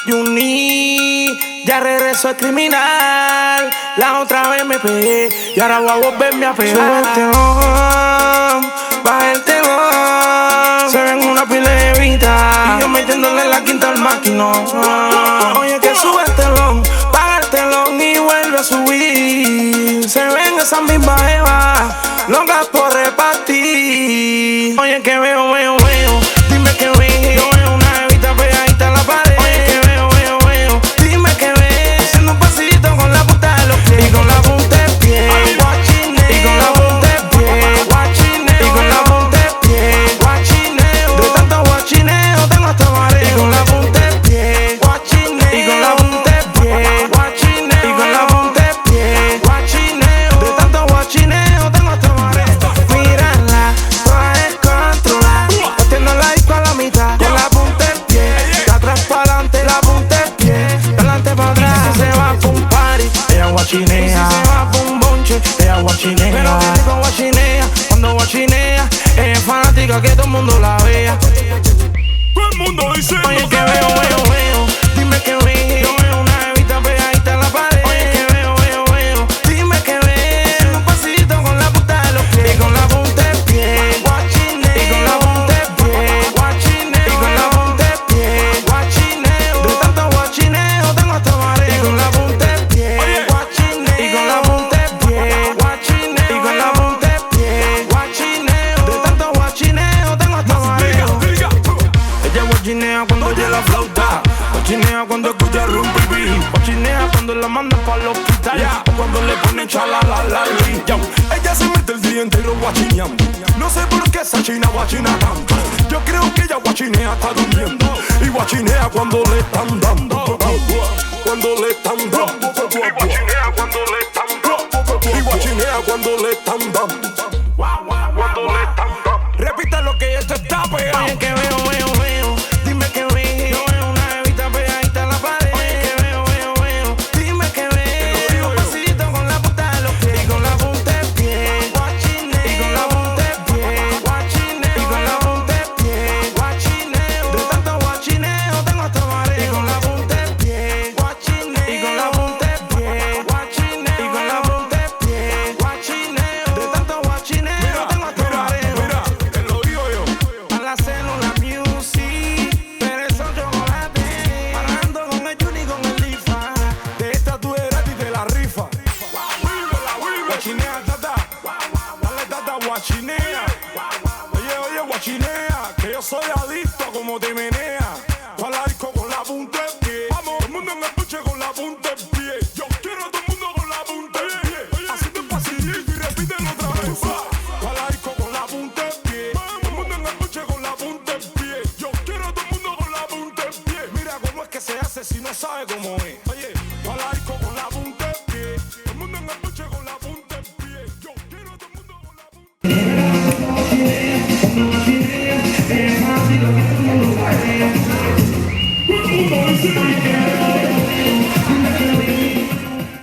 Juni, ya regreso el criminal. La otra vez me pegué y ahora voy a volverme a pegar. Sube el telón, baja el telón. Se ven una pila de vita y yo metiéndole la quinta al maquinón. Oye, que sube el telón, baja el telón y vuelve a subir. Se ven esas mismas evas, locas por repartir. Oye, que veo, dime que veo. Yo veo una evita pegadita a la pared. Oye, que veo, dime que veo. Haciendo un pasito con la punta de los pies y con la punta del pie. Guachineo. Y con la punta del pie. Guachineo. Y con la punta del pie. Guachineo. De tanto guachineo tengo hasta mareo. Y con la punta del pie. Guachineo. Y con la punta del pie. Guachineo. Y con la punta del pie. Guachineo. De tanto guachineo tengo hasta mareo. Mírala, toda descontrolada. Metiendo la disco a la mitad. Con la punta del pie. De atrás para adelante, la punta del pie. De adelante para atrás. Si se va pa' un party, ella guachinea. Si se va pa' un bonche, ella guachinea. Pero que rico guachinea. Cuando guachinea, ella es fanática que todo el mundo la vea. Todo el mundo dice. Oye, que veo. Dime que veo. Yo veo una evita pegadita a la pared. Oye, que veo. Dime que veo. Haciendo un pasito con la punta de los pies. Y con la punta del pie. Guachineo. Y con la punta del pie. Guachineo. Y con la punta del pie. Guachineo. De tanto guachineo tengo hasta mareo. Y con la punta del pie. Guachineo. Y con la punta del pie. Guachineo. Y con la punta del pie. Guachineo. De tanto guachineo tengo hasta mareo. Ella guachinea cuando oye la flauta. Guachinea cuando escucha rum pipi. Guachinea cuando la mandan para el hospital. O cuando le ponen chalala. Ella se mete el día entero guachineando. No sé por qué esa china guachina tanto. Yo creo que ella guachinea está durmiendo. Y guachinea cuando le están dando. Cuando le están dando. Y guachinea cuando le están dando. Y guachinea cuando le están dando. Cuando le están dando. Repita lo que ella te está pegando. Oye, que veo. Dime que veo. Yo veo una evita pegadita a la pared. Oye, que veo. Dime que veo. Haciendo un pasito con la punta de los pies. Y con la punta del pie. Guachineo. Y con la punta del pie. Guachineo. Y con la punta del pie. Guachineo. De tanto guachineo tengo hasta mareo. Y con la punta del pie. Guachineo. Y con la punta del pie. Guachineo. Y con la punta del pie. Guachineo. De tanto guachineo tengo hasta mareo. Mira, te lo digo yo. A la célula music, pero son chocolate. Parando con el Juni, con el Lifa. De esta tú eres y te la rifa. Guachinea, tata. Dale, tata, guachinea. Oye, guachinea. Que yo soy adicto como te menea. Tú al disco con la punta del pie. Vamos, todo el mundo en el puche con la punta del pie. Yo quiero a todo el mundo con la punta del pie. Así te pasillito y repítelo otra vez. Tú al disco con la punta del pie. Todo el mundo en el puche con la punta del pie. Yo quiero a todo el mundo con la punta del pie. Mira cómo es que se hace si no sabe cómo es. Oye, tú al disco con la punta del pie.